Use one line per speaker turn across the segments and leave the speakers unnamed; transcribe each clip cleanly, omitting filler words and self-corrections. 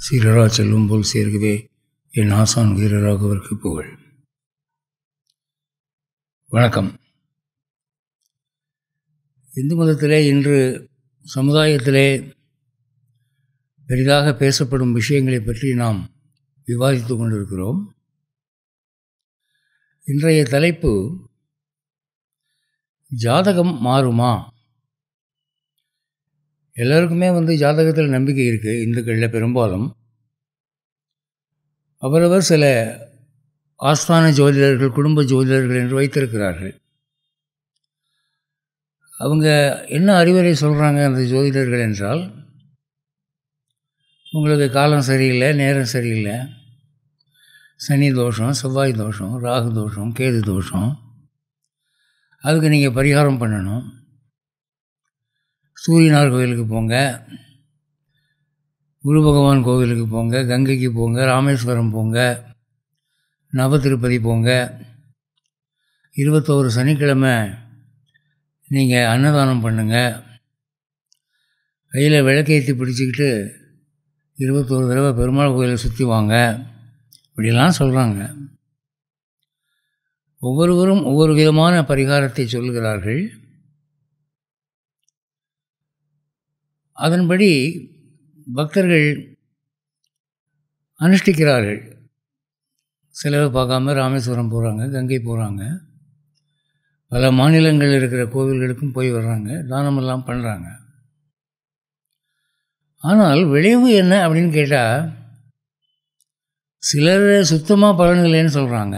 சீரரா செல்வம் போல் சேர்கவே என் ஆசான் வீரராகவருக்கு புகழ். வணக்கம். இந்து மதத்திலே இன்று சமுதாயத்திலே பெரிதாக பேசப்படும் விஷயங்களை பற்றி நாம் விவாதித்து கொண்டிருக்கிறோம். இன்றைய தலைப்பு ஜாதகம் மாறுமா? எல்லோருக்குமே ஜாதகத்தில் நம்பிக்கை இருக்குது. இந்துக்களில் பெரும்பாலும் அவரவர் சில ஆஸ்தான ஜோதிடர்கள், குடும்ப ஜோதிடர்கள் என்று வைத்திருக்கிறார்கள். அவங்க என்ன அறிவுரை சொல்கிறாங்க அந்த ஜோதிடர்கள் என்றால், உங்களுக்கு காலம் சரியில்லை, நேரம் சரியில்லை, சனி தோஷம், செவ்வாய் தோஷம், ராகு தோஷம், கேது தோஷம், அதுக்கு நீங்கள் பரிகாரம் பண்ணணும். சூரியனார் கோவிலுக்கு போங்க, குரு பகவான் கோவிலுக்கு போங்க, கங்கைக்கு போங்க, ராமேஸ்வரம் போங்க, நவ திருப்பதி போங்க. 21 சனிக்கிழமை நீங்கள் அன்னதானம் பண்ணுங்கள். கையில் விளக்கேற்றி பிடிச்சிக்கிட்டு 21 தடவை பெருமாள் கோயிலை சுற்றி வாங்க. இப்படிலாம் சொல்கிறாங்க. ஒவ்வொருவரும் ஒவ்வொரு விதமான பரிகாரத்தை சொல்கிறார்கள். அதன்படி பக்தர்கள் அனுஷ்டிக்கிறார்கள். செலவு பார்க்காம ராமேஸ்வரம் போகிறாங்க, கங்கை போகிறாங்க, பல மாநிலங்களில் இருக்கிற கோவில்களுக்கும் போய் வர்றாங்க, தானமெல்லாம் பண்ணுறாங்க. ஆனால் விளைவு என்ன அப்படின்னு கேட்டால், சிலர் சுத்தமாக பலன் இல்லைன்னு சொல்கிறாங்க.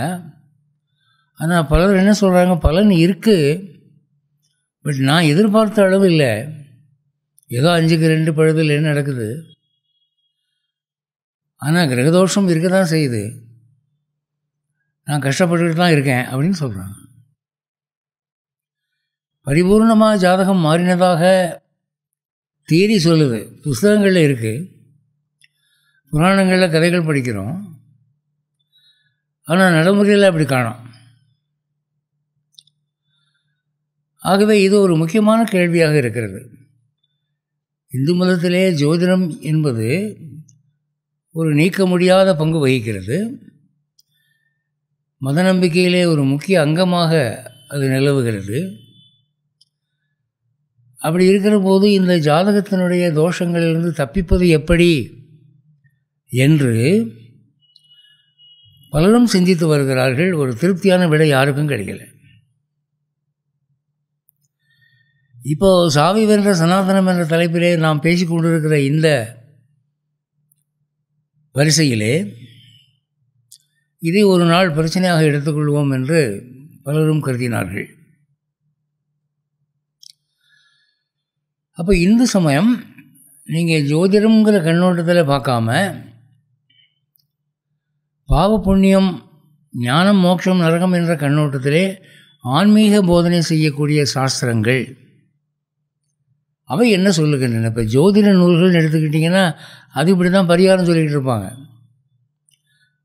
ஆனால் பலர் என்ன சொல்கிறாங்க, பலன் இருக்குது, பட் நான் எதிர்பார்த்த அளவு இல்லை, ஏதோ 5க்கு 2 பழுதில் என்ன நடக்குது, ஆனால் கிரகதோஷம் இருக்க தான் செய்யுது, நான் கஷ்டப்பட்டுக்கிட்டு தான் இருக்கேன் அப்படின்னு சொல்கிறாங்க. பரிபூர்ணமாக ஜாதகம் மாறினதாக தியரி சொல்லுது, புஸ்தகங்களில் இருக்குது, புராணங்களில் கதைகள் படிக்கிறோம். ஆனால் நடைமுறையில் அப்படி காணோம். ஆகவே இது ஒரு முக்கியமான கேள்வியாக இருக்கிறது. இந்து மதத்திலே ஜோதிடம் என்பது ஒரு நீக்க முடியாத பங்கு வகிக்கிறது. மத நம்பிக்கையிலே ஒரு முக்கிய அங்கமாக அது நிலவுகிறது. அப்படி இருக்கிற போது இந்த ஜாதகத்தினுடைய தோஷங்களிலிருந்து தப்பிப்பது எப்படி என்று பலரும் சிந்தித்து வருகிறார்கள். ஒரு திருப்தியான விடை யாருக்கும் கிடைக்கல. இப்போது சாவி வென்ற சனாதனம் என்ற தலைப்பிலே நாம் பேசிக்கொண்டிருக்கிற இந்த வரிசையிலே இதை ஒரு நாள் பிரச்சனையாக எடுத்துக்கொள்வோம் என்று பலரும் கருதினார்கள். அப்போ இந்து சமயம் நீங்கள் ஜோதிடம்ங்கிற கண்ணோட்டத்தில் பார்க்காம, பாவ புண்ணியம், ஞானம், மோட்சம், நரகம் என்ற கண்ணோட்டத்திலே ஆன்மீக போதனை செய்யக்கூடிய சாஸ்திரங்கள் அவை என்ன சொல்லுகின்றன? இப்போ ஜோதிட நூல்கள் எடுத்துக்கிட்டிங்கன்னா அது இப்படி தான் பரிகாரம் சொல்லிக்கிட்டு இருப்பாங்க.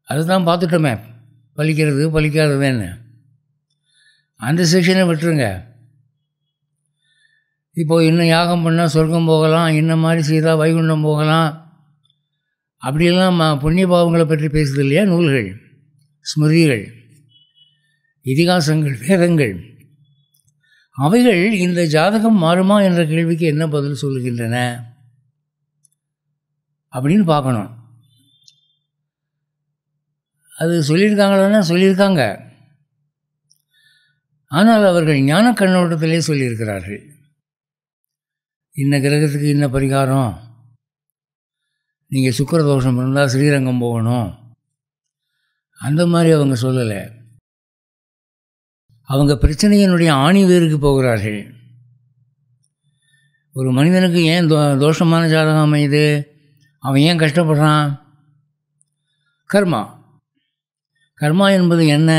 அதுதான் பார்த்துட்டோமே, பலிக்கிறது பலிக்காததுன்னு. அந்த செக்ஷனை விட்டுருங்க. இப்போது இன்னும் யாகம் பண்ணால் சொர்க்கம் போகலாம், இன்ன மாதிரி செய்தால் வைகுண்டம் போகலாம், அப்படியெல்லாம் புண்ணிய பாவங்களை பற்றி பேசுது இல்லையா நூல்கள், ஸ்மிருதிகள், இதிகாசங்கள், வேதங்கள். அவைகள் இந்த ஜாதகம் மாறுமா என்ற கேள்விக்கு என்ன பதில் சொல்லுகின்றன அப்படின்னு பார்க்கணும். அது சொல்லியிருக்காங்களா? சொல்லியிருக்காங்க. ஆனால் அவர்கள் ஞான கண்ணோட்டத்திலே சொல்லியிருக்கிறார்கள். இன்ன கிரகத்துக்கு இன்ன பரிகாரம், நீங்கள் சுக்கிர தோஷம் இருந்தால் ஸ்ரீரங்கம் போகணும், அந்த மாதிரி அவங்க சொல்லலை. அவங்க பிரச்சனையினுடைய ஆணி வேருக்கு போகிறார்கள். ஒரு மனிதனுக்கு ஏன் தோஷமான ஜாதகம் அமையுது, அவன் ஏன் கஷ்டப்படுறான்? கர்மா. கர்மா என்பது என்ன?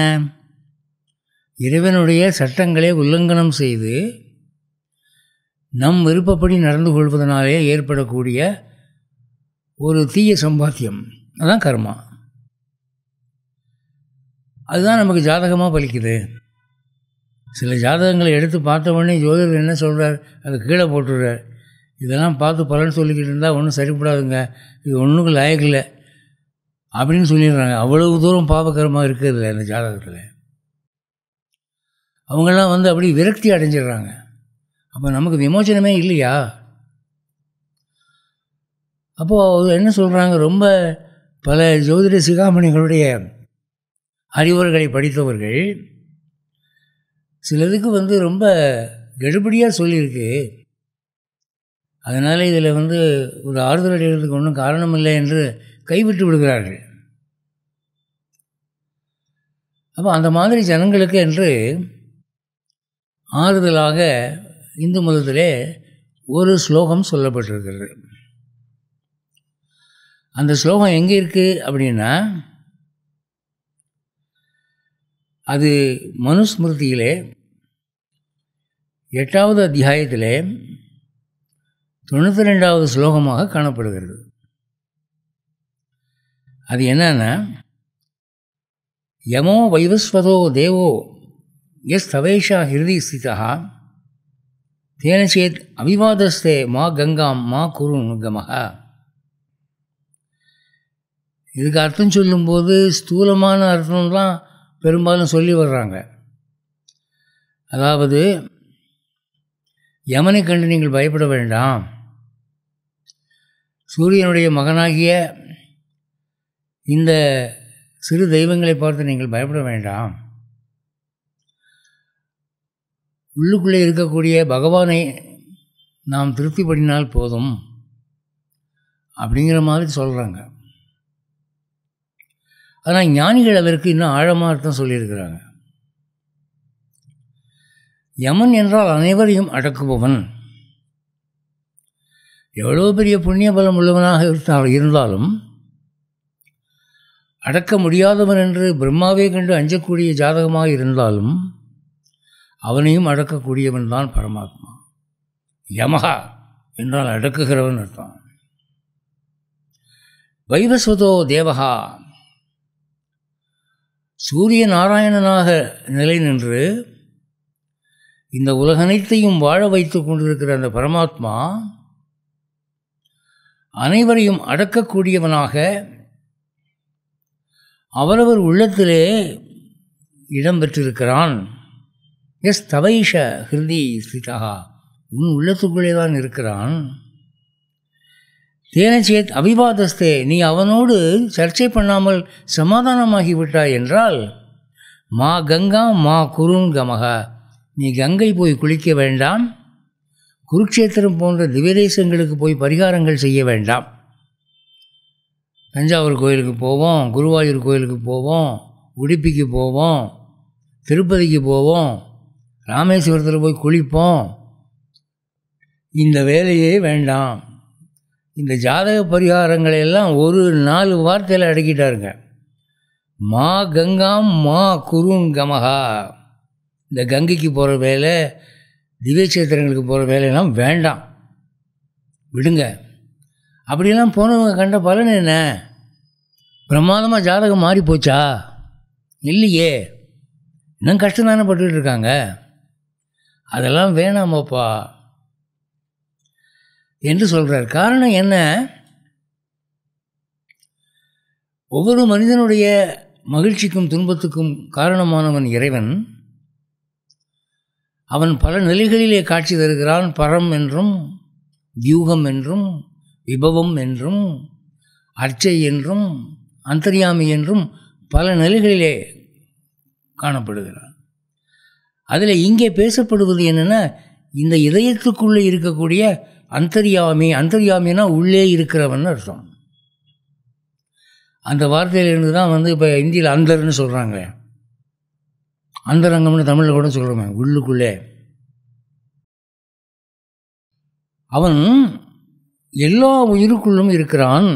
இறைவனுடைய சட்டங்களை உல்லங்கனம் செய்து நம் விருப்பப்படி நடந்து கொள்வதனாலே ஏற்படக்கூடிய ஒரு தீய சம்பாத்தியம், அதுதான் கர்மா. அதுதான் நமக்கு ஜாதகமாக பலிக்குது. சில ஜாதகங்களை எடுத்து பார்த்த உடனே ஜோதிடர் என்ன சொல்கிறார், அதை கீழே போட்டுடுறார். இதெல்லாம் பார்த்து பலன் சொல்லிக்கிட்டு இருந்தால் ஒன்றும் சரிப்படாதுங்க, இது ஒன்றுக்கும் லாயக்கில்லை அப்படின்னு சொல்லிடுறாங்க. அவ்வளவு தூரம் பாவகரமாக இருக்கிறதில்ல இந்த ஜாதகத்தில். அவங்கெல்லாம் வந்து அப்படி விரக்தி அடைஞ்சிடுறாங்க. அப்போ நமக்கு விமோச்சனமே இல்லையா? அப்போது என்ன சொல்கிறாங்க, ரொம்ப பல ஜோதிட சிகாமணிகளுடைய அறிவுரைகளை படித்தவர்கள் சிலதுக்கு வந்து ரொம்ப கெடுபடியாக சொல்லியிருக்கு, அதனால் இதில் வந்து ஒரு ஆறுதல் அடைகிறதுக்கு ஒன்றும் காரணம் இல்லை என்று கைவிட்டு விடுகிறார்கள். அப்போ அந்த மாதிரி ஜனங்களுக்கு என்று ஆறுதலாக இந்து மதத்திலே ஒரு ஸ்லோகம் சொல்லப்பட்டிருக்கிறது. அந்த ஸ்லோகம் எங்கே இருக்குது அப்படின்னா, அது மனுஸ்மிருதியிலே 8வது அத்தியாயத்திலே 92வது ஸ்லோகமாக காணப்படுகிறது. அது என்னன்னா, யமோ வைவஸ்வதோ தேவோ எஸ் தவேஷா ஹிருதி ஸ்திதா தேன சேத் அவிவாதஸ்தே மா கங்காம் மா குரு கமஹா. இதுக்கு அர்த்தம் சொல்லும்போது ஸ்தூலமான அர்த்தம்லாம் பெரும்பாலும் சொல்லி வர்றாங்க. அதாவது, யமனை கண்டு நீங்கள் பயப்பட வேண்டாம், சூரியனுடைய மகனாகிய இந்த சிறு தெய்வங்களை பார்த்து நீங்கள் பயப்பட வேண்டாம், உள்ளுக்குள்ளே இருக்கக்கூடிய பகவானை நாம் திருப்திப்படினால் போதும் அப்படிங்கிற மாதிரி சொல்கிறாங்க. ஆனால் ஞானிகள் அதற்கு இன்னும் ஆழமாக அர்த்தம் சொல்லியிருக்கிறாங்க. யமன் என்றால் அனைவரையும் அடக்குபவன். எவ்வளோ பெரிய புண்ணிய பலம் உள்ளவனாக இருந்தாலும் அடக்க முடியாதவன் என்று பிரம்மாவே கண்டு அஞ்சக்கூடிய ஜாதகமாக இருந்தாலும் அவனையும் அடக்கக்கூடியவன் தான் பரமாத்மா. யமஹா என்றால் அடக்குகிறவன் அர்த்தம். வைவஸ்வதோ தேவஹா, சூரிய நாராயணனாக நிலை நின்று இந்த உலகனைத்தையும் வாழ வைத்து கொண்டிருக்கிற அந்த பரமாத்மா அனைவரையும் அடக்கக்கூடியவனாக அவரவர் உள்ளத்திலே இடம் பெற்றிருக்கிறான். எஸ் தவைஷ ஹிருதி ஸ்திதா, உன் உள்ளத்துக்குள்ளே தான் இருக்கிறான். தேனச்சேத் அவிவாதஸ்தே, நீ அவனோடு சர்ச்சை பண்ணாமல் சமாதானமாகிவிட்டாய் என்றால் மா கங்கா மா குருன் கமக, நீ கங்கை போய் குளிக்க வேண்டாம், குருக்ஷேத்திரம் போன்ற திவ்யதேசங்களுக்கு போய் பரிகாரங்கள் செய்ய வேண்டாம். தஞ்சாவூர் கோயிலுக்கு போவோம், குருவாயூர் கோயிலுக்கு போவோம், உடுப்பிக்கு போவோம், திருப்பதிக்கு போவோம், ராமேஸ்வரத்தில் போய் குளிப்போம், இந்த வேலையே வேண்டாம். இந்த ஜாதக பரிகாரங்களை எல்லாம் ஒரு 4 வார்த்தையில் அடக்கிட்டாருங்க. மா கங்காம் மா குருன் கமஹா, இந்த கங்கைக்கு போகிற வேலை, திவ்யக்ஷேத்திரங்களுக்கு போகிற வேலையெல்லாம் வேண்டாம், விடுங்க. அப்படியெல்லாம் போனவங்க கண்ட பலன் என்ன? பிரமாதமாக ஜாதகம் மாறி போச்சா? இல்லையே, இன்னும் கஷ்டம் தானே பட்டுக்கிட்டு இருக்காங்க. அதெல்லாம் வேணாமாப்பா என்று சொல்கிறார். காரணம் என்ன? ஒவ்வொரு மனிதனுடைய மகிழ்ச்சிக்கும் துன்பத்துக்கும் காரணமானவன் இறைவன். அவன் பல நிலைகளிலே காட்சி தருகிறான். பரம் என்றும், வியூகம் என்றும், விபவம் என்றும், அர்ச்சை என்றும், அந்தர்யாமி என்றும் பல நிலைகளிலே காணப்படுகிறான். அதில் இங்கே பேசப்படுவது என்னென்னா, இந்த இதயத்துக்குள்ளே இருக்கக்கூடிய அந்தர்யாமி. அந்தர்யாமினா உள்ளே இருக்கிறவன் அர்த்தம். அந்த வார்த்தையிலிருந்து தான் வந்து இப்போ இந்தியில் அந்தர்னு சொல்கிறாங்க. அந்தரங்கம்னு தமிழில் கூட சொல்கிறோமே, உள்ளுக்குள்ளே. அவன் எல்லா உயிருக்குள்ளும் இருக்கிறான்.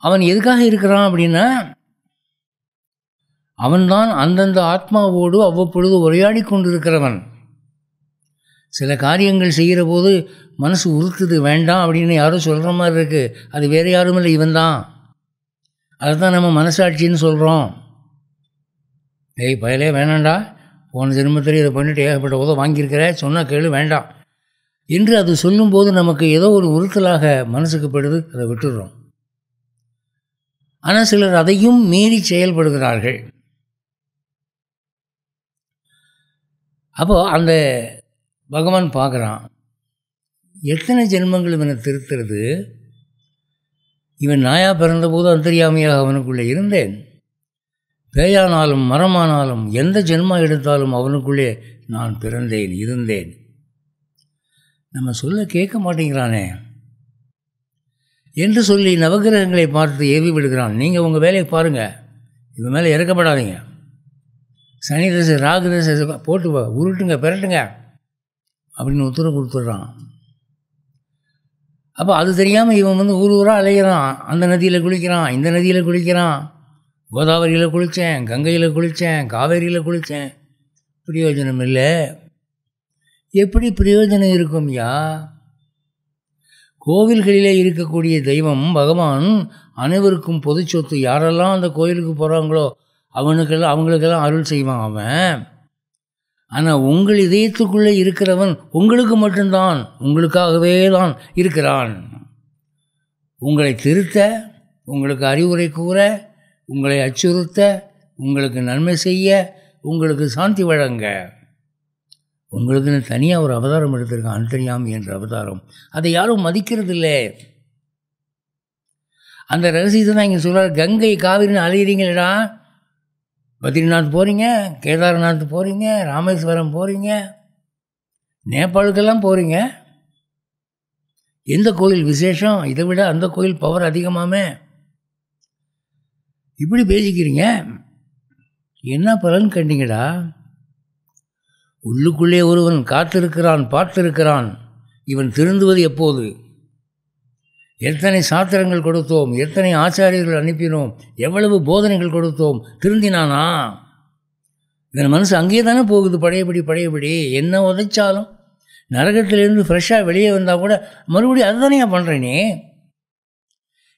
அவன் எதுக்காக இருக்கிறான் அப்படின்னா, அவன்தான் அந்தந்த ஆத்மாவோடு அவ்வப்பொழுது உரையாடி கொண்டிருக்கிறவன். சில காரியங்கள் செய்கிற போது மனசு உறுத்துது, வேண்டாம் அப்படின்னு யாரும் சொல்கிற மாதிரி இருக்குது. அது வேறு யாரும் இல்லை, இவன் தான். அதை தான் நம்ம மனசாட்சின்னு சொல்கிறோம். பயலே வேணாண்டா, போன ஜென்மத்தில் இதை பண்ணிட்டு ஏகப்பட்ட உதவ வாங்கியிருக்கிற, சொன்னால் கேளு, வேண்டாம் என்று அது சொல்லும்போது நமக்கு ஏதோ ஒரு உறுத்தலாக மனசுக்கு படுது, அதை விட்டுடுறோம். ஆனால் சிலர் அதையும் மீறி செயல்படுகிறார்கள். அப்போது அந்த பகவான் பார்க்குறான், எத்தனை ஜென்மங்கள் இவனை திருத்துறது. இவன் நாயாக பிறந்தபோது அந்தரியாமையாக அவனுக்குள்ளே இருந்தேன். பேயானாலும் மரமானாலும் எந்த ஜென்மா எடுத்தாலும் அவனுக்குள்ளே நான் பிறந்தேன், இருந்தேன். நம்ம சொல்ல கேட்க மாட்டேங்கிறானே என்று சொல்லி நவகிரகங்களை பார்த்து ஏவி விடுகிறான். நீங்கள் உங்கள் வேலையை பாருங்கள், இவன் மேலே இறக்கப்படாதீங்க. சனி தசை ராகு தசை போட்டு உருட்டுங்க, பெரட்டுங்க அப்படின்னு உத்தரவு கொடுத்துட்றான். அப்போ அது தெரியாமல் இவன் ஊர் ஊராக அலைகிறான். அந்த நதியில் குளிக்கிறான், இந்த நதியில் குளிக்கிறான், கோதாவரியில் குளித்தேன், கங்கையில் குளித்தேன், காவேரியில் குளித்தேன். பிரயோஜனம் இல்லை. எப்படி பிரயோஜனம் இருக்கும்? கோவில்களிலே இருக்கக்கூடிய தெய்வம் பகவான் அனைவருக்கும் பொது சொத்து. யாரெல்லாம் அந்த கோயிலுக்கு போகிறாங்களோ அவங்களுக்கெல்லாம் அருள் செய்வான் அவன். ஆனால் உங்கள் இதயத்துக்குள்ளே இருக்கிறவன் உங்களுக்கு மட்டும்தான், உங்களுக்காகவே தான் இருக்கிறான். உங்களை திருத்த, உங்களுக்கு அறிவுரை கூற, உங்களை அச்சுறுத்த, உங்களுக்கு நன்மை செய்ய, உங்களுக்கு சாந்தி வழங்க உங்களுக்குன்னு தனியாக ஒரு அவதாரம் எடுத்திருக்கான், அந்தர்யாமி என்ற அவதாரம். அதை யாரும் மதிக்கிறதில்லை. அந்த ரகசியத்தை தான் இங்கே சொல்கிறார். கங்கை காவிரின்னு அலையிறீங்களா, பத்ரிநாத் போகிறீங்க, கேதார்நாத் போகிறீங்க, ராமேஸ்வரம் போகிறீங்க, நேபாளுக்கெல்லாம் போகிறீங்க. எந்த கோயில் விசேஷம்? இதை விட அந்த கோயில் பவர் அதிகமாமே. இப்படி பேசிக்கிறீங்க, என்ன பலன் கண்டீங்கடா? உள்ளுக்குள்ளே ஒருவன் காத்திருக்கிறான், பார்த்திருக்கிறான். இவன் திருந்துவது எப்போது? எத்தனை சாத்திரங்கள் கொடுத்தோம், எத்தனை ஆச்சாரியர்கள் அனுப்பினோம், எவ்வளவு போதனைகள் கொடுத்தோம், திருந்தினானா? இதன் மனசு அங்கேயே தானே போகுது, பழையபடி. என்ன உதைச்சாலும் நரகத்திலேருந்து ஃப்ரெஷ்ஷாக வெளியே வந்தால் கூட மறுபடியும் அதுதானே பண்ணுறேனே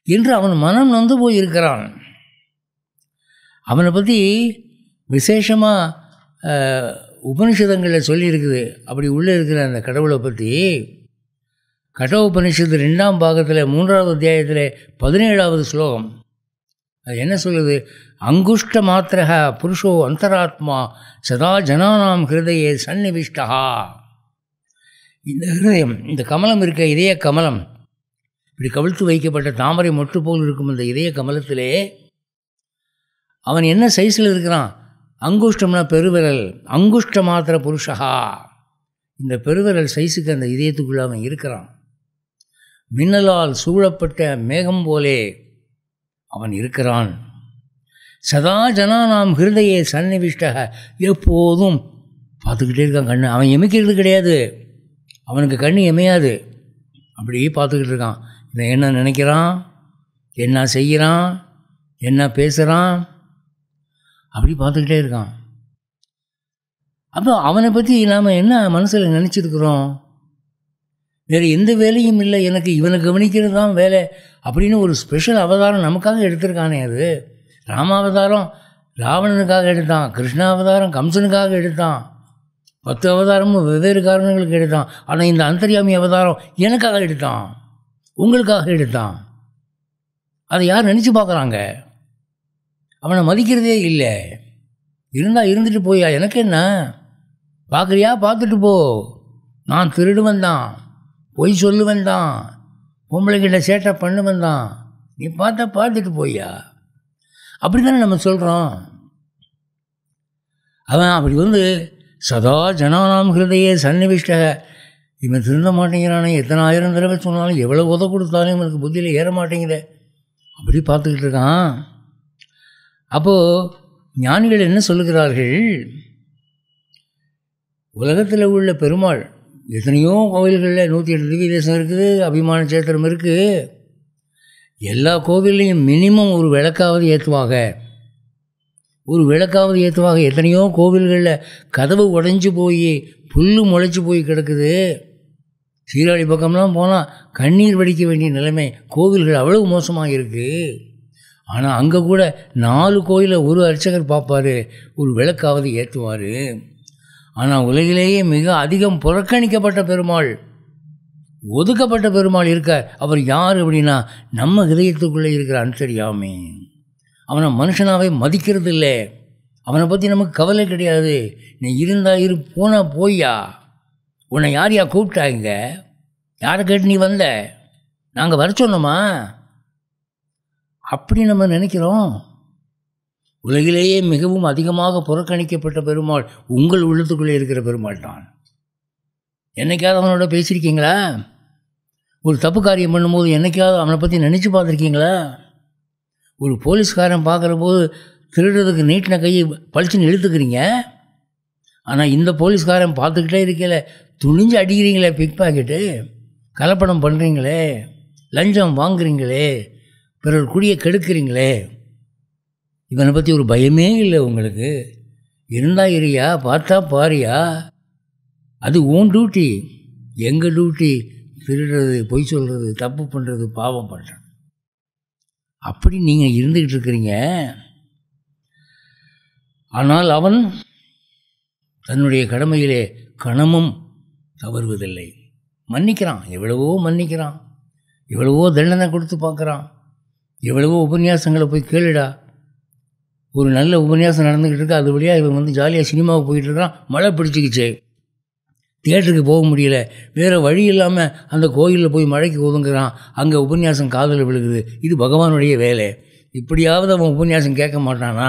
என்று அவன் மனம் நொந்து போய் இருக்கிறான். அவனை பற்றி விசேஷமாக உபனிஷதங்களில் சொல்லியிருக்குது. அப்படி உள்ளே இருக்கிற அந்த கடவுளை பற்றி கட உபனிஷத்து 2ஆம் பாகத்தில் 3வது அத்தியாயத்தில் 17வது ஸ்லோகம் அது என்ன சொல்லுது? அங்குஷ்ட மாத்திரக புருஷோ அந்தராத்மா சதா ஜனானாம் ஹிருதயே சந்நிவிஷ்டா. இந்த ஹிருதயம், இந்த கமலம் இருக்க இதய கமலம், இப்படி கவிழ்த்து வைக்கப்பட்ட தாமரை மொட்டு போல் இருக்கும் இந்த இதய கமலத்திலே அவன் என்ன சைஸில் இருக்கிறான்? அங்குஷ்டம்னா பெருவிரல், அங்குஷ்ட மாத்திர புருஷா. இந்த பெருவிரல் சைஸுக்கு அந்த இதயத்துக்குள்ளே அவன் இருக்கிறான். மின்னலால் சூழப்பட்ட மேகம் போலே அவன் இருக்கிறான். சதா ஜனானாம் ஹிருதயே சந்நிவிஷ்டக, எப்போதும் பார்த்துக்கிட்டே இருக்கான். கண்ணு அவன் எமிக்கிறது கிடையாது, அவனுக்கு கண்ணு எமையாது. அப்படியே பார்த்துக்கிட்டு இருக்கான். இவன் என்ன நினைக்கிறான், என்ன செய்கிறான், என்ன பேசுகிறான், அப்படி பார்த்துக்கிட்டே இருக்கான். அப்போ அவனை பற்றி நாம் என்ன மனசில் நினச்சிருக்கிறோம்? வேறு எந்த வேலையும் இல்லை எனக்கு, இவனை கவனிக்கிறது தான் வேலை அப்படின்னு ஒரு ஸ்பெஷல் அவதாரம் நமக்காக எடுத்திருக்கானே. அது ராமாவதாரம் ராவணனுக்காக எடுத்தான், கிருஷ்ணாவதாரம் கம்சனுக்காக எடுத்தான், 10 அவதாரமும் வெவ்வேறு காரணங்களுக்கு எடுத்தான். ஆனால் இந்த அந்தர்யாமி அவதாரம் எனக்காக எடுத்தான், உங்களுக்காக எடுத்தான். அதை யார் நினச்சி பார்க்குறாங்க? அவனை மதிக்கிறதே இல்லை. இருந்தால் இருந்துட்டு போயா, எனக்கு என்ன? பார்க்குறியா, பார்த்துட்டு போ. நான் திருடுவன் தான், பொய் சொல்லுவன் தான், பொம்பளைக்கிட்ட சேட்டை பண்ணுவன் தான், நீ பார்த்தா பார்த்துட்டு போயா. அப்படி தானே நம்ம சொல்கிறோம். அவன் அப்படி சதா ஜனானாம் ஹிருதயே சன்னிவிஷ்டக, இவன் திருந்த மாட்டேங்கிறானே, எத்தனை ஆயிரம் தடவை சொன்னாலும் எவ்வளோ உத கொடுத்தாலும் இவனுக்கு புத்தியில் ஏற மாட்டேங்குது, அப்படி பார்த்துக்கிட்டு இருக்கான். அப்போது ஞானிகள் என்ன சொல்லுகிறார்கள்? உலகத்தில் உள்ள பெருமாள் எத்தனையோ கோவில்களில் 108 திவ்ய தேசம் இருக்குது, அபிமான சேத்திரம் இருக்குது. எல்லா கோவில்லையும் மினிமம் ஒரு விளக்காவது ஏற்றுவாங்க. எத்தனையோ கோவில்களில் கதவு உடைஞ்சி போய் புல் முளைச்சி போய் கிடக்குது. சீராளி பக்கம்லாம் போனால் கண்ணீர் வடிக்க வேண்டிய நிலைமை. கோவில்கள் அவ்வளவு மோசமாக இருக்குது. ஆனால் அங்கே கூட 4 கோயிலில் ஒரு அர்ச்சகர் பார்ப்பார், ஒரு விளக்காவது ஏற்றுவார். ஆனால் உலகிலேயே மிக அதிகம் புறக்கணிக்கப்பட்ட பெருமாள் ஒதுக்கப்பட்ட பெருமாள் இருக்கார். அவர் யார் அப்படின்னா நம்ம இதயத்துக்குள்ளே இருக்கிற அன்சரியாமே. அவனை மனுஷனாவே மதிக்கிறது இல்லை. அவனை பற்றி நமக்கு கவலை கிடையாது. நீ இருந்தா இரு, போனா போய்யா. உன்னை யார் கூப்பிட்டாங்க? யாரை கேட்டு நீ வந்த? நாங்கள் வர சொன்னோமா? அப்படி நம்ம நினைக்கிறோம். உலகிலேயே மிகவும் அதிகமாக புறக்கணிக்கப்பட்ட பெருமாள் உங்கள் உள்ளத்துக்குள்ளே இருக்கிற பெருமாள் தான். என்னைக்காவது அவனோட பேசியிருக்கீங்களா? ஒரு தப்பு காரியம் பண்ணும்போது என்னைக்காவது அவனை பற்றி நினச்சி பார்த்துருக்கீங்களா? ஒரு போலீஸ்காரன் பார்க்குற போது திருடுறதுக்கு நீட்டின கையை பழிச்சுன்னு இழுத்துக்கிறீங்க. ஆனால் இந்த போலீஸ்காரன் பார்த்துக்கிட்டே இருக்கல, துணிஞ்சு அடிக்கிறீங்களே, பிக் பாக்கெட்டு, கலப்படம் பண்ணுறீங்களே, லஞ்சம் வாங்குறீங்களே, பிறர் குடியை கெடுக்கிறீங்களே. இவனை பற்றி ஒரு பயமே இல்லை உங்களுக்கு. இருந்தா இருயா, பார்த்தா பாரியா. அது உன் டியூட்டி. எங்கள் டியூட்டி திருடுறது, பொய் சொல்கிறது, தப்பு பண்ணுறது, பாவம் பண்ணுறது. அப்படி நீங்கள் இருந்துக்கிட்டு இருக்கிறீங்க. ஆனால் அவன் தன்னுடைய கடமையிலே கணமும் தவறுவதில்லை. மன்னிக்கிறான், எவ்வளவோ மன்னிக்கிறான், எவ்வளவோ தண்டனை கொடுத்து பார்க்குறான், எவ்வளவோ உபன்யாசங்களை போய் கேளுடா. ஒரு நல்ல உபன்யாசம் நடந்துக்கிட்டு இருக்கா, அது வழியாக இவன் வந்து ஜாலியாக சினிமாவுக்கு போயிட்டுருக்கான். மழை பிடிச்சிக்கிச்சு, தியேட்டருக்கு போக முடியல, வேறு வழி இல்லாமல் அந்த கோயிலில் போய் மழைக்கு ஒதுங்குறான். அங்கே உபன்யாசம் காதில் விழுகுது. இது பகவானுடைய வேலை. இப்படியாவது அவன் உபன்யாசம் கேட்க மாட்டானா?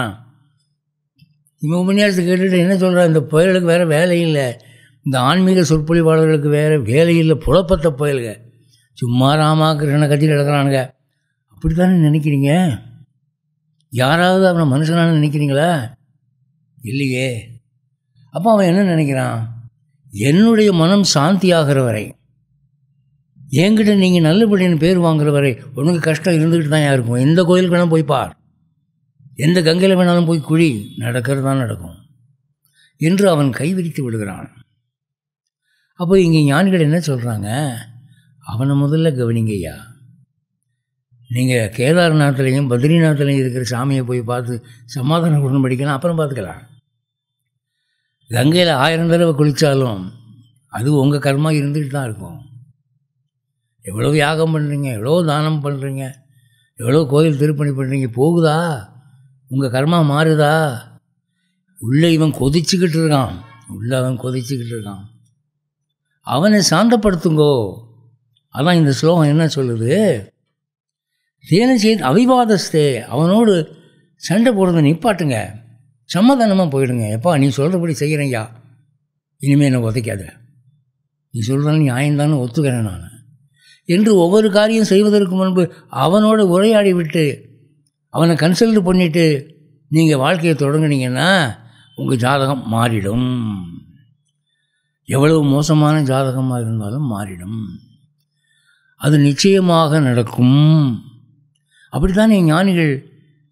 இவன் உபன்யாசத்தை கேட்டுட்டு என்ன சொல்கிறான்? இந்த புயலுக்கு வேறு வேலை இல்லை, இந்த ஆன்மீக சொற்பொழிவாளர்களுக்கு வேறு வேலை இல்லை, புலப்பத்த புயலுங்க, சும்மா ராமாகிருஷ்ணனை கத்தி கிடக்கிறானுங்க. அப்படி தானே நினைக்கிறீங்க? யாராவது அவனை மனுஷனானு நினைக்கிறீங்களா? இல்லையே. அப்போ அவன் என்ன நினைக்கிறான்? என்னுடைய மனம் சாந்தி ஆகிற வரை, என்கிட்ட நீங்கள் நல்லபடின்னு பேர் வாங்குற வரை உனக்கு கஷ்டம் இருந்துக்கிட்டு தான் இருக்கும். எந்த கோயிலுக்கு வேணாலும் போய் பார், எந்த கங்கையில் வேணாலும் போய் குழி, நடக்கிறது தான் நடக்கும் என்று அவன் கைவிரித்து விடுகிறான். அப்போ இங்கே ஞானிகள் என்ன சொல்கிறாங்க? அவனை முதல்ல கவனிங்கய்யா. நீங்கள் கேதார்நாத்லேயும் பத்ரிநாத்லேயும் இருக்கிற சாமியை போய் பார்த்து சமாதானம் கொண்டு படிக்கலாம், அப்புறம் பார்த்துக்கலாம். கங்கையில் 1000 தடவை குளித்தாலும் அது உங்கள் கர்மா இருந்துக்கிட்டு தான் இருக்கும். எவ்வளோ யாகம் பண்ணுறீங்க, எவ்வளோ தானம் பண்ணுறீங்க, எவ்வளோ கோயில் திருப்பணி பண்ணுறீங்க, போகுதா? உங்கள் கர்மா மாறுதா? உள்ளே இவன் கொதிச்சுக்கிட்டு இருக்கான், உள்ளே அவன் கொதிச்சுக்கிட்டு இருக்கான். அவனை சாந்தப்படுத்துங்கோ. அதான் இந்த ஸ்லோகம் என்ன சொல்லுது? தேன செய்து அவிவாதஸ்தே, அவனோடு சண்டை போடுறத நிப்பாட்டுங்க, சமாதானமாக போயிடுங்க. எப்பா நீ சொல்கிறபடி செய்கிறேன்யா, இனிமேல் என்னை உதைக்காத, நீ சொல்கிறதாலும் நியாயம்தானு ஒத்துக்கிறேன் நான் என்று ஒவ்வொரு காரியம் செய்வதற்கு முன்பு அவனோட உரையாடி விட்டு அவனை கன்சல்ட் பண்ணிவிட்டு நீங்கள் வாழ்க்கையை தொடங்குனீங்கன்னா உங்கள் ஜாதகம் மாறிடும். எவ்வளவு மோசமான ஜாதகமாக இருந்தாலும் மாறிடும். அது நிச்சயமாக நடக்கும். அப்படித்தானே ஞானிகள்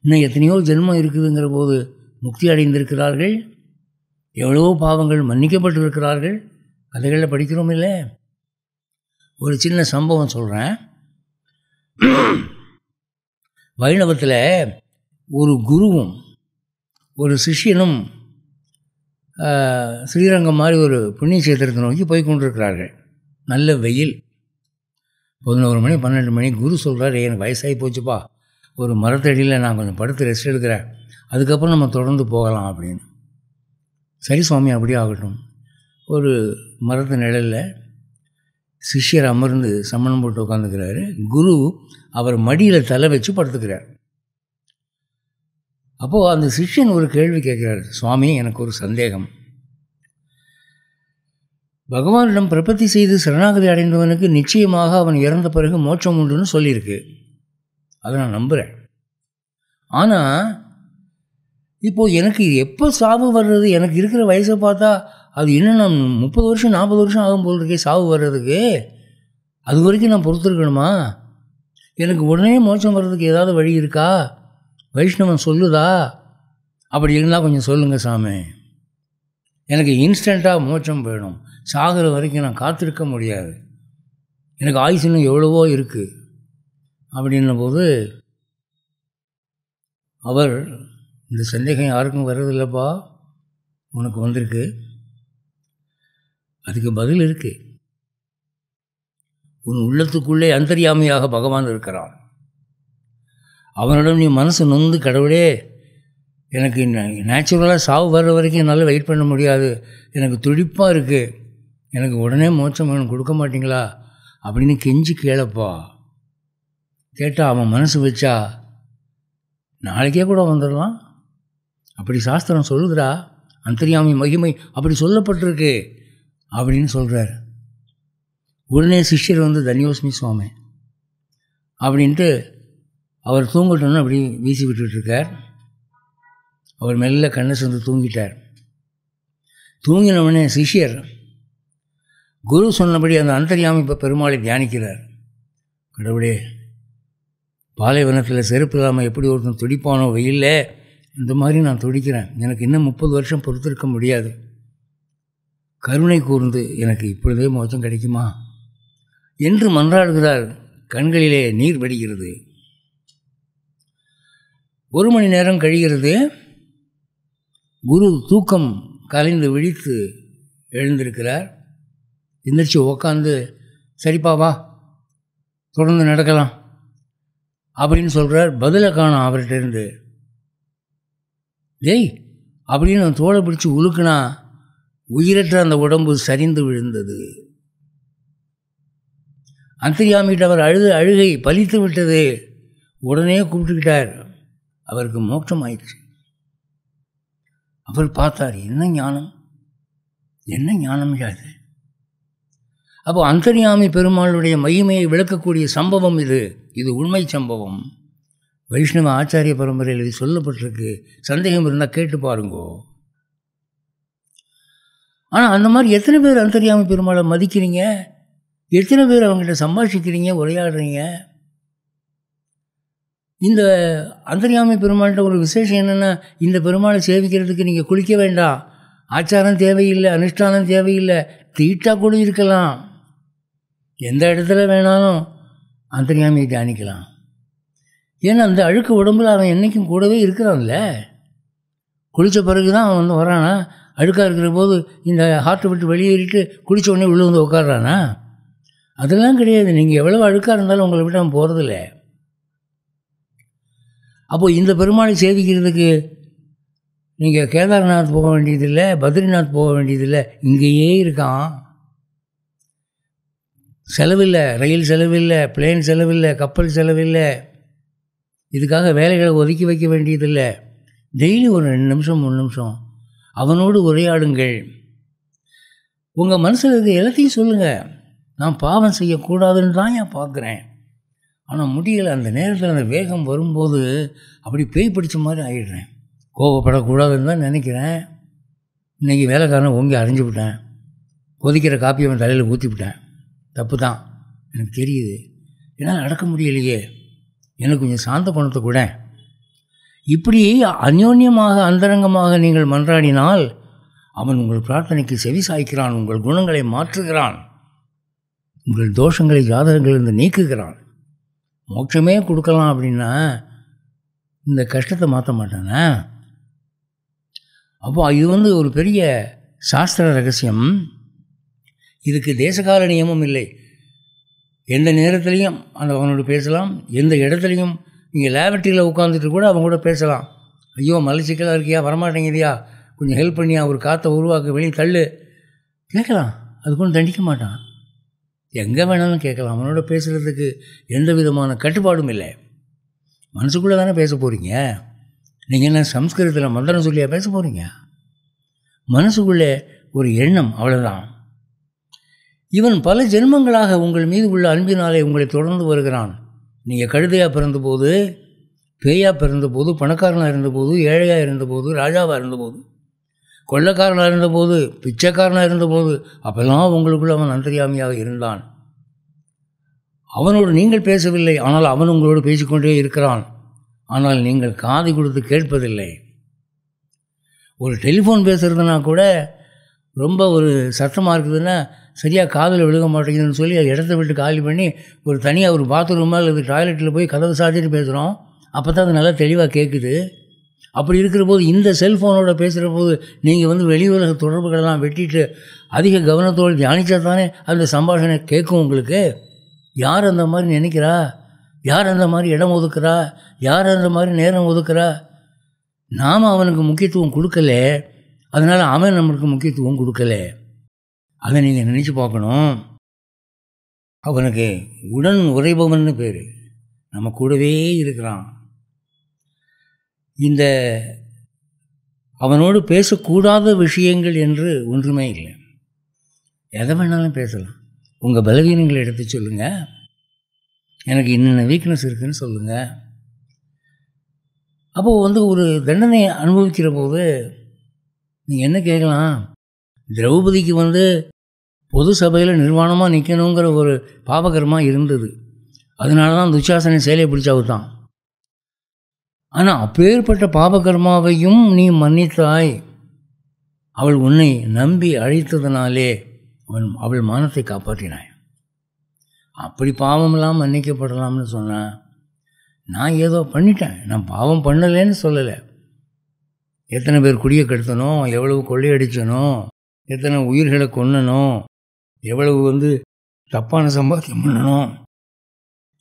இன்னும் எத்தனையோ ஜென்மம் இருக்குதுங்கிற போது முக்தி அடைந்திருக்கிறார்கள். எவ்வளவோ பாவங்கள் மன்னிக்கப்பட்டிருக்கிறார்கள். கதைகளில் படிக்கிறோம் இல்லை? ஒரு சின்ன சம்பவம் சொல்கிறேன். வைணவத்தில் ஒரு குருவும் ஒரு சிஷ்யனும் ஸ்ரீரங்கம் மாதிரி ஒரு புண்ணிய சேத்திரத்தை நோக்கி போய் கொண்டிருக்கிறார்கள். நல்ல வெயில், 11 மணி 12 மணி. குரு சொல்கிறார், எனக்கு வயசாகி போச்சுப்பா, ஒரு மரத்தடியில் நான் கொஞ்சம் படுத்து ரெஸ்ட் எடுக்கிறேன், அதுக்கப்புறம் நம்ம தொடர்ந்து போகலாம் அப்படின்னு. சரி சுவாமி, அப்படியே ஆகட்டும். ஒரு மரத்து நிழலில் சிஷ்யர் அமர்ந்து சமணம் போட்டு உட்காந்துக்கிறாரு. குரு அவர் மடியில் தலை வச்சு படுத்துக்கிறார். அப்போது அந்த சிஷ்யன் ஒரு கேள்வி கேட்குறார். சுவாமி, எனக்கு ஒரு சந்தேகம். பகவானிடம் பிரபத்தி செய்து சரணாகதி அடைந்தவனுக்கு நிச்சயமாக அவன் இறந்த பிறகு மோட்சம் உண்டுன்னு சொல்லியிருக்கு, அதை நான் நம்புகிறேன். ஆனால் இப்போது எனக்கு எப்போ சாவு வர்றது? எனக்கு இருக்கிற வயசை பார்த்தா அது இன்னும் நான் 30 வருஷம் 40 வருஷம் ஆகும் போல் இருக்கே சாவு வர்றதுக்கு. அது வரைக்கும் நான் பொறுத்திருக்கணுமா? எனக்கு உடனே மோட்சம் வர்றதுக்கு ஏதாவது வழி இருக்கா? வைஷ்ணவன் சொல்லுதா? அப்படி இருந்தால் கொஞ்சம் சொல்லுங்கள் சாமி. எனக்கு இன்ஸ்டண்ட்டாக மோட்சம் வேணும், சாகிற வரைக்கும் நான் காத்திருக்க முடியாது, எனக்கு ஆயுசு இன்னும் எவ்வளவோ இருக்குது அப்படின்ன போது அவர், இந்த சந்தேகம் யாருக்கும் வர்றதில்லப்பா, உனக்கு வந்திருக்கு, அதுக்கு பதில் இருக்குது. உன் உள்ளத்துக்குள்ளே அந்தர்யாமியாக பகவான் இருக்கிறான். அவனிடம் நீ மனசு நொந்து, கடவுளே எனக்கு நேச்சுரலாக சாவு வர்ற வரைக்கும் என்னால் வெயிட் பண்ண முடியாது, எனக்கு துடிப்பாக இருக்குது, எனக்கு உடனே மோட்சம் வேணும், கொடுக்க மாட்டிங்களா அப்படின்னு கெஞ்சி கேளப்பா. கேட்டால் அவன் மனசு வச்சா நாளைக்கே கூட வந்துடலாம். அப்படி சாஸ்திரம் சொல்லுதுடா, அந்தர்யாமி மகிமை அப்படி சொல்லப்பட்டிருக்கு அப்படின்னு சொல்கிறார். உடனே சிஷ்யர் வந்து தன்யோஸ்மி சுவாமி அப்படின்ட்டு அவர் தூங்கட்டோன்னு அப்படி வீசி விட்டுருக்கார். அவர் மெல்ல கண்ணை சேர்ந்து தூங்கிட்டார். தூங்கினவுடனே சிஷ்யர் குரு சொன்னபடி அந்த அந்தர்யாமி இப்போ பெருமாளை தியானிக்கிறார். கடவுளே, பாலைவனத்தில் செருப்பு இல்லாமல் எப்படி ஒருத்தன் துடிப்பானோ வெயில்ல, இந்த மாதிரி நான் துடிக்கிறேன், எனக்கு இன்னும் 30 வருஷம் பொறுத்திருக்க முடியாது, கருணை கூர்ந்து எனக்கு இப்பொழுதே மோட்சம் கிடைக்குமா என்று மன்றாடுகிறார். கண்களிலே நீர் வடிகிறது. 1 மணி நேரம் கழிகிறது. குரு தூக்கம் கலைந்து விழித்து எழுந்திருக்கிறார். எந்திரிச்சு உக்காந்து, சரிப்பா வா தொடர்ந்து நடக்கலாம் அப்படின்னு சொல்கிறார். பதிலை காணும் அவர்கிட்ட இருந்து. டேய் அப்படின்னு தோளை பிடிச்சி உழுக்குனா உயிரற்ற அந்த உடம்பு சரிந்து விழுந்தது. அந்தர்யாமிகிட்ட அவர் அழுகை பலித்து விட்டது. உடனே கூப்பிட்டுக்கிட்டார். அவருக்கு மோட்சம் ஆயிடுச்சு. அவர் பார்த்தார், என்ன ஞானம், என்ன ஞானம் அது. அப்போ அந்தர்யாமி பெருமாளுடைய மகிமையை விளக்கக்கூடிய சம்பவம் இது. இது உண்மை சம்பவம். வைஷ்ணவ ஆச்சாரிய பரம்பரையில் இது சொல்லப்பட்டிருக்கு. சந்தேகம் இருந்தால் கேட்டு பாருங்கோ. ஆனால் அந்த மாதிரி எத்தனை பேர் அந்தர்யாமி பெருமாளை மதிக்கிறீங்க? எத்தனை பேர் அவங்ககிட்ட சம்பாஷிக்கிறீங்க, உரையாடுறீங்க? இந்த அந்தர்யாமி பெருமாள்கிட்ட ஒரு விசேஷம் என்னென்னா, இந்த பெருமாளை சேவிக்கிறதுக்கு நீங்கள் குளிக்க வேண்டாம், ஆச்சாரம் தேவையில்லை, அனுஷ்டானம் தேவையில்லை, தீட்டா கூட இருக்கலாம், எந்த இடத்துல வேணாலும் அந்தர்யாமியை தியானிக்கலாம். ஏன்னா அந்த அழுக்கு உடம்புல அவன் என்றைக்கும் கூடவே இருக்கிறான்ல. குளித்த பிறகு தான் அவன் வந்து வரானா? அழுக்காக இருக்கிற போது இந்த ஹார்ட்டை விட்டு வெளியேறிட்டு குளித்த உடனே உள்ளே வந்து உட்காடுறானா? அதெல்லாம் கிடையாது. நீங்கள் எவ்வளோ அழுக்காக இருந்தாலும் உங்களை விட்டு அவன் போகிறதில்ல. அப்போது இந்த பெருமாளை சேவிக்கிறதுக்கு நீங்கள் கேதார்நாத் போக வேண்டியதில்லை, பத்ரிநாத் போக வேண்டியதில்லை, இங்கேயே இருக்கான். செலவில்லை, ரயில் செலவில்லை, பிளேன் செலவில்லை, கப்பல் செலவில்லை, இதுக்காக வேலைகளை ஒதுக்கி வைக்க வேண்டியதில்லை. டெய்லி ஒரு 2 நிமிஷம் 3 நிமிஷம் அவனோடு உரையாடுங்கள். உங்கள் மனசில் இருக்க எல்லாத்தையும் சொல்லுங்கள். நான் பாவம் செய்யக்கூடாதுன்னு தான் ஏன் பார்க்குறேன், ஆனால் முடியலை. அந்த நேரத்தில் அந்த வேகம் வரும்போது அப்படி பேய் பிடிச்ச மாதிரி ஆகிடுறேன். கோபப்படக்கூடாதுன்னு தான் நினைக்கிறேன். இன்றைக்கி வேலைக்காரனை ஓங்கி அரைஞ்சி விட்டேன், கொதிக்கிற காப்பியை அவன் தலையில் ஊற்றிவிட்டேன். தப்பு தான், எனக்கு தெரியுது, என்னால் அடக்க முடியலையே, எனக்கு கொஞ்சம் சாந்த குணத்தை கூட. இப்படி அந்யோன்யமாக அந்தரங்கமாக நீங்கள் மன்றாடினால் அவன் உங்கள் பிரார்த்தனைக்கு செவி சாய்க்கிறான், உங்கள் குணங்களை மாற்றுகிறான், உங்கள் தோஷங்களை ஜாதகங்களிலிருந்து நீக்குகிறான். மோட்சமே கொடுக்கலாம் அப்படின்னா இந்த கஷ்டத்தை மாற்ற மாட்டானே. அப்போ இது வந்து ஒரு பெரிய சாஸ்திர ரகசியம். இதுக்கு தேசகால நியமம் இல்லை. எந்த நேரத்துலையும் அவனோட பேசலாம், எந்த இடத்துலையும். நீங்கள் லேபரட்டரியில் உட்காந்துட்டு கூட அவங்க கூட பேசலாம். ஐயோ மலைச்சிக்கலாக இருக்கியா, வரமாட்டேங்கிறியா, கொஞ்சம் ஹெல்ப் பண்ணியா, ஒரு காற்றை உருவாக்க, வெளியே தள்ளு, கேட்கலாம். அது கொண்டு தண்டிக்க மாட்டான். எங்கே வேணாலும் கேட்கலாம். அவனோட பேசுகிறதுக்கு எந்த விதமான கட்டுப்பாடும் இல்லை. மனசுக்குள்ளே தானே பேச போகிறீங்க. நீங்கள் என்ன சம்ஸ்கிருதத்தில் மந்திரம் சொல்லியா பேச போகிறீங்க? மனசுக்குள்ளே ஒரு எண்ணம், அவ்வளோதான். இவன் பல ஜென்மங்களாக உங்கள் மீது உள்ள அன்பினாலே உங்களை தொடர்ந்து வருகிறான். நீங்கள் கழுதையாக பிறந்தபோது, பேயாக பிறந்தபோது, பணக்காரனாக இருந்தபோது, ஏழையாக இருந்தபோது, ராஜாவாக இருந்தபோது, கொள்ளைக்காரனாக இருந்தபோது, பிச்சைக்காரனாக இருந்தபோது, அப்போல்லாம் உங்களுக்குள்ள அவன் அந்தர்யாமியாக இருந்தான். அவனோடு நீங்கள் பேசவில்லை, ஆனால் அவன் உங்களோடு பேசிக்கொண்டே இருக்கிறான். ஆனால் நீங்கள் காது கொடுத்து கேட்பதில்லை. ஒரு டெலிஃபோன் பேசுகிறதுனா கூட ரொம்ப ஒரு சத்தமாக இருக்குதுன்னா சரியாக காதில் விழுக மாட்டேங்குதுன்னு சொல்லி அது இடத்த விட்டு காலி பண்ணி ஒரு தனியாக ஒரு பாத்ரூமாக அல்லது டாய்லெட்டில் போய் கதவை சாத்திட்டு பேசுகிறோம். அப்போ தான் அது நல்லா தெளிவாக கேட்குது. அப்படி இருக்கிற போது இந்த செல்ஃபோனோட பேசுகிற போது நீங்கள் வந்து வெளி உலக தொடர்புகளெல்லாம் வெட்டிட்டு அதிக கவனத்தோடு தியானித்தா தானே அந்த சம்பாஷணை கேட்கும் உங்களுக்கு. யார் அந்த மாதிரி நினைக்கிறா, யார் அந்த மாதிரி இடம் ஒதுக்குறா, யார் அந்த மாதிரி நேரம் ஒதுக்குறா? நாம் அவனுக்கு முக்கியத்துவம் கொடுக்கல, அதனால் அவன் நம்மளுக்கு முக்கியத்துவம் கொடுக்கல. அதை நீங்கள் நினச்சி பார்க்கணும். அவனுக்கு உடன் உறைபவன்னு பேர், நம்ம கூடவே இருக்கிறான். இந்த அவனோடு பேசக்கூடாத விஷயங்கள் என்று ஒன்றுமே இல்லை. எதை வேணாலும் பேசலாம். உங்கள் பலவீனங்களை எடுத்து சொல்லுங்கள், எனக்கு இன்னென்ன வீக்னஸ் இருக்குதுன்னு சொல்லுங்கள். அப்போது ஒரு தண்டனை அனுபவிக்கிற போது நீங்கள் என்ன கேட்கலாம்? திரௌபதிக்கு பொது சபையில் நிர்வாணமாக நிற்கணுங்கிற ஒரு பாவகரமாக இருந்தது. அதனால தான் துச்சாசனை சேலையை பிடிச்சாவுத்தான். ஆனால் அப்பேற்பட்ட பாவகர்மாவையும் நீ மன்னித்தாய். அவள் உன்னை நம்பி அழைத்ததனாலே அவள் மானத்தை காப்பாற்றினாய். அப்படி பாவமெல்லாம் மன்னிக்கப்படலாம்னு சொன்னேன். நான் ஏதோ பண்ணிட்டேன், நான் பாவம் பண்ணலைன்னு சொல்லலை. எத்தனை பேர் குடியை கெடுத்தனோ, எவ்வளவு கொள்ளையடிச்சனோ, எத்தனை உயிர்களை கொன்னனோ, எவ்வளவு தப்பான சம்பாத்தியம் பண்ணணும்,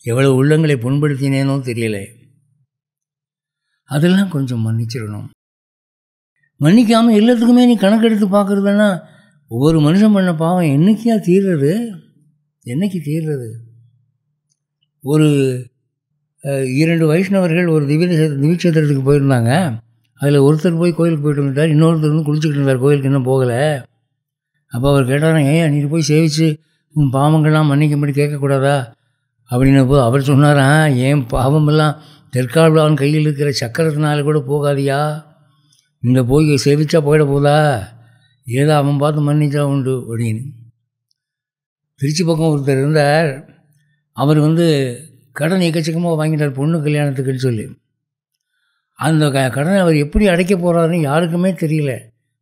எவ்வளவு உள்ளங்களை புண்படுத்தினேனோ தெரியலை. அதெல்லாம் கொஞ்சம் மன்னிச்சிடணும். மன்னிக்காமல் எல்லாத்துக்குமே நீ கணக்கெடுத்து பார்க்குறதுன்னா ஒவ்வொரு மனுஷன் பண்ண பாவம் என்னைக்கியா தீர்றது? என்னைக்கு தீர்றது? ஒரு 2 வைஷ்ணவர்கள் ஒரு திவ்யக்ஷேத்திரத்துக்கு போயிருந்தாங்க. அதில் ஒருத்தர் போய் கோயிலுக்கு போயிட்டு வந்துட்டார், இன்னொருத்தர் குளிச்சுக்கிட்டு இருந்தார், கோயிலுக்கு இன்னும் போகலை. அப்போ அவர் கேட்டாராம், ஏன் நீ போய் சேவிச்சு உன் பாவங்கள்லாம் மன்னிக்கும்படி கேட்கக்கூடாதா அப்படின்ன போது அவர் சொன்னாராம், ஏன் பாவமெல்லாம் தெற்காழ்வான் கையில் இருக்கிற சக்கரத்தினால கூட போகாதியா, இந்த போய் சேவிச்சா போயிட போதா, ஏதோ அவன் பார்த்து மன்னிச்சா உண்டு அப்படின்னு. திருச்சி பக்கம் ஒருத்தர் இருந்தார். அவர் கடன் எக்கச்சக்கமாக வாங்கிட்டார் பொண்ணு கல்யாணத்துக்குன்னு சொல்லி. அந்த கடனை அவர் எப்படி அடைக்க போகிறாருன்னு யாருக்குமே தெரியல.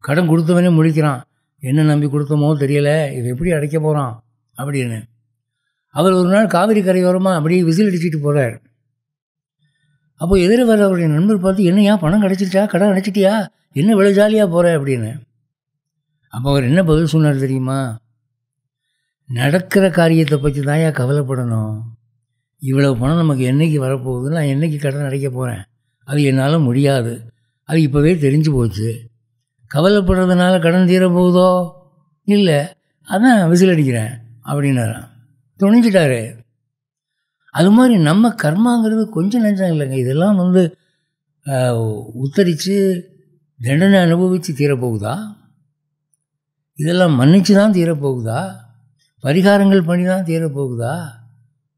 கடன் கொடுத்தவனே முடிக்கிறான், என்ன நம்பி கொடுத்தமோ தெரியலை, இதை எப்படி அடைக்க போகிறான் அப்படின்னு. அவர் ஒரு நாள் காவிரி கரையோரமாக அப்படியே விசில் அடிச்சுட்டு போகிறார். அப்போ எதிர வர அவருடைய நண்பர் பார்த்து, என்னையா பணம் கிடச்சிருச்சா, கடன் அடைச்சிட்டியா, என்ன இவ்வளோ ஜாலியாக போகிற அப்படின்னு. அப்போ அவர் என்ன பதில் சொன்னார் தெரியுமா? நடக்கிற காரியத்தை பற்றி தான் கவலைப்படணும். இவ்வளோ பணம் நமக்கு என்றைக்கு வரப்போகுது, நான் என்றைக்கு கடன் அடைக்க போகிறேன், அது என்னால் முடியாது, அது இப்போவே தெரிஞ்சு போச்சு. கவலைப்படுறதுனால கடன் தீரப்போகுதோ இல்லை, அதான் விசில் அடிக்கிறேன் அப்படின்னாராம். துணிஞ்சிட்டாரு. அது மாதிரி நம்ம கர்மாங்கிறது கொஞ்சம் நஞ்சம் இல்லைங்க. இதெல்லாம் உத்தரித்து தண்டனை அனுபவித்து தீரப்போகுதா? இதெல்லாம் மன்னிச்சு தான் தீரப்போகுதா? பரிகாரங்கள் பண்ணி தான் தீரப்போகுதா?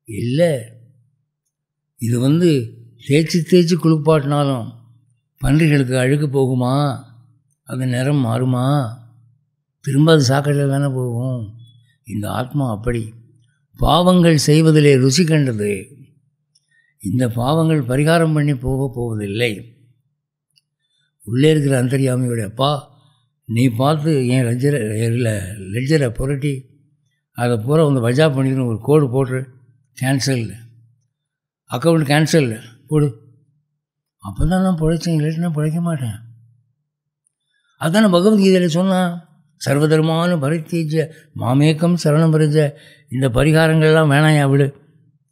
இல்லை. இது தேய்ச்சி தேய்ச்சி குளிப்பாட்டினாலும் பன்றிகளுக்கு அழுக்கு போகுமா? அது நிறம் மாறுமா? திரும்ப அது சாக்கடையில் தானே போகும். இந்த ஆத்மா அப்படி பாவங்கள் செய்வதிலே ருசி கண்டது. இந்த பாவங்கள் பரிகாரம் பண்ணி போவதில்லை. உள்ளே இருக்கிற அந்தர்யாமியோட, அப்பா நீ பார்த்து என் லெட்ஜரை புரட்டி அதை பூரா வஜா பண்ணிக்கணும், ஒரு கோடு போட்டு கேன்சல்டு, அக்கௌண்ட் கேன்சல்டு போடு, அப்போ தான் நான் பிழைச்சேன், இல்லாட்டி நான் பிழைக்க மாட்டேன். அதுதானே பகவத்கீதையில் சொன்னான், சர்வதர்மான பரித்தீஜ மாமேக்கம் சரணம் பிரஜ. இந்த பரிகாரங்கள்லாம் வேணாயா, விடு,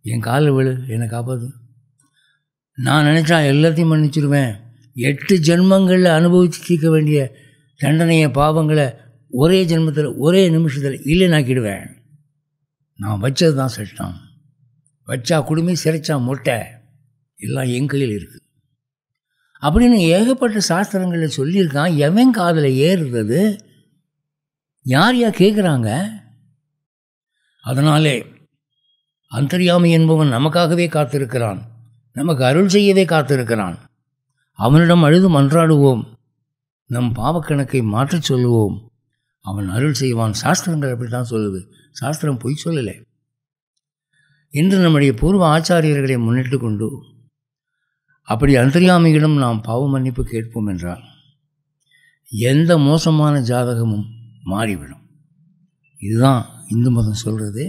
என் காலில் விழு, என்னை காப்பாது. நான் நினச்சா எல்லாத்தையும் மன்னிச்சிடுவேன். 8 ஜென்மங்களில் அனுபவித்து தீர்க்க வேண்டிய தண்டனையை பாவங்களை ஒரே ஜென்மத்தில் ஒரே நிமிஷத்தில் இல்லைனாக்கிடுவேன். நான் வச்சது தான் சட்டம். வச்சா குடுமி, சிறைச்சா மொட்டை, எல்லாம் என் கையில் இருக்குது அப்படின்னு ஏகப்பட்ட சாஸ்திரங்களில் சொல்லியிருக்கான். எவன் காதில் ஏறுறது? யார் கேட்குறாங்க? அதனாலே அந்தர்யாமி என்பவன் நமக்காகவே காத்திருக்கிறான், நமக்கு அருள் செய்யவே காத்திருக்கிறான். அவனிடம் அழுது மன்றாடுவோம், நம் பாவக்கணக்கை மாற்றச் சொல்லுவோம், அவன் அருள் செய்வான். சாஸ்திரங்கள் அப்படி தான் சொல்லுது, சாஸ்திரம் பொய் சொல்லலை. இன்று நம்முடைய பூர்வ ஆச்சாரியர்களை முன்னிட்டு கொண்டு அப்படி அந்தர்யாமியிடம் நாம் பாவ மன்னிப்பு கேட்போம் என்றால் எந்த மோசமான ஜாதகமும் மாறிவிடும். இதுதான் இந்து மதம் சொல்கிறது.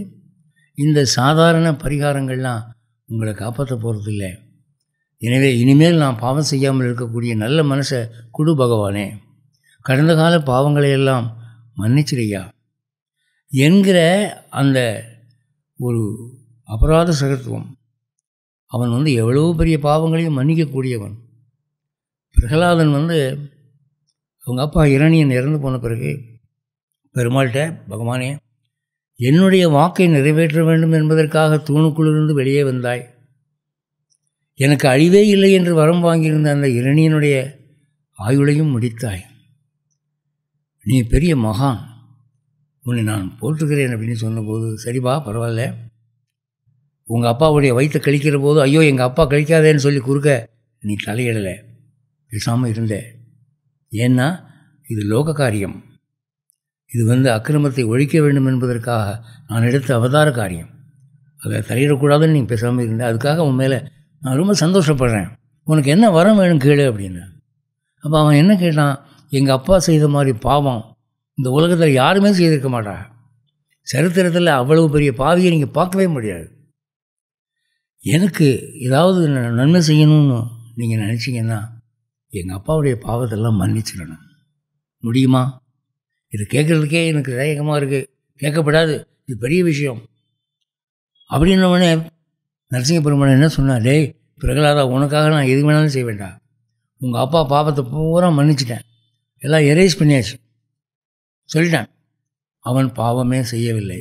இந்த சாதாரண பரிகாரங்கள்லாம் உங்களை காப்பாற்ற போகிறதில்லை. எனவே இனிமேல் நான் பாவம் செய்யாமல் இருக்கக்கூடிய நல்ல மனசை குடு பகவானே, கடந்த கால பாவங்களையெல்லாம் மன்னிச்சிடையா என்கிற அந்த ஒரு அபராத சகத்துவம். அவன் வந்து எவ்வளோ பெரிய பாவங்களையும் மன்னிக்கக்கூடியவன். பிரகலாதன் வந்து அவங்க அப்பா இரணியன் இறந்து போன பிறகு பெருமாள்கிட்ட, பகவானே, என்னுடைய வாக்கை நிறைவேற்ற வேண்டும் என்பதற்காக தூணுக்குள்ளிருந்து வெளியே வந்தாய். எனக்கு அழிவே இல்லை என்று வரம் வாங்கியிருந்த அந்த இரணியனுடைய ஆயுளையும் முடித்தாய். நீ பெரிய மகான், உன்னை நான் போற்றுகிறேன் அப்படின்னு சொன்னபோது, சரிப்பா பரவாயில்ல, உங்கள் அப்பாவுடைய வயிற்றை கழிக்கிற போது ஐயோ எங்கள் அப்பா கழிக்காதேன்னு சொல்லி குறுக்க நீ தலையிடலை, பேசாமல் இருந்த. ஏன்னா இது லோக காரியம், இது வந்து அக்கிரமத்தை ஒழிக்க வேண்டும் என்பதற்காக நான் எடுத்த அவதார காரியம், அதை தலையிடக்கூடாதுன்னு நீ பேசாமல் இருந்த. அதுக்காக உன் மேலே நான் ரொம்ப சந்தோஷப்படுறேன். உனக்கு என்ன வரம் வேணும் கேளு அப்படின்னு. அப்போ அவன் என்ன கேட்டான், எங்கள் அப்பா செய்த மாதிரி பாவம் இந்த உலகத்தில் யாருமே செய்திருக்க மாட்டாங்க. சரித்திரத்தில் அவ்வளவு பெரிய பாவியை நீங்கள் பார்க்கவே முடியாது. எனக்கு ஏதாவது நன்மை செய்யணும்னு நீங்கள் நினச்சிங்கன்னா எங்கள் அப்பாவுடைய பாவத்தெல்லாம் மன்னிச்சிடணும். முடியுமா? இது கேட்குறதுக்கே எனக்கு தயக்கமாக இருக்குது, கேட்கப்படாது, இது பெரிய விஷயம் அப்படின்னவனே நரசிங்க பெருமாள் என்ன சொன்னார், டேய் பிரகலாதா, உனக்காக நான் எது வேணாலும் செய்ய வேண்டாம். உங்கள் அப்பா பாவத்தை பூரா மன்னிச்சிட்டேன், எல்லாம் எரேஸ் பண்ணியாச்சு சொல்லிட்டான். அவன் பாவமே செய்யவில்லை.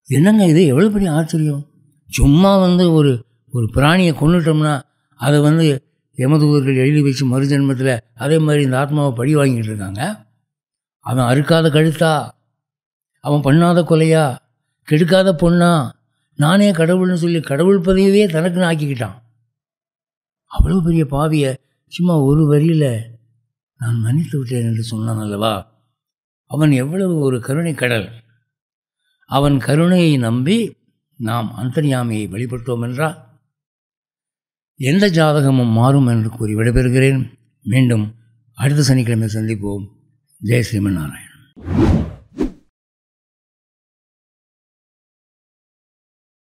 என்னங்க இது, எவ்வளோ பெரிய ஆச்சரியம். சும்மா வந்து ஒரு ஒரு பிராணியை கொண்டுட்டோம்னா அதை வந்து யமதூதர்கள் எழுதி வச்சு மறுஜென்மத்தில் அதே மாதிரி இந்த ஆத்மாவை பழி வாங்கிட்டு இருக்காங்க. அவன் அறுக்காத கழுத்தா, அவன் பண்ணாத கொலையா, கெடுக்காத பொண்ணா, நானே கடவுள்னு சொல்லி கடவுள் பதவியே தனக்குன்னு ஆக்கிக்கிட்டான். அவ்வளோ பெரிய பாவியை சும்மா ஒரு வரியில் நான் மன்னித்து விட்டேன் என்று சொன்னான் அல்லவா. அவன் எவ்வளவு ஒரு கருணை கடல். அவன் கருணையை நம்பி நாம் அந்தர்யாமியை வழிபட்டோம் என்றால் எந்த ஜாதகமும் மாறும் என்று கூறி விடைபெறுகிறேன். மீண்டும் அடுத்த சனிக்கிழமை சந்திப்போம். ஜெய் ஸ்ரீமன் நாராயணன்.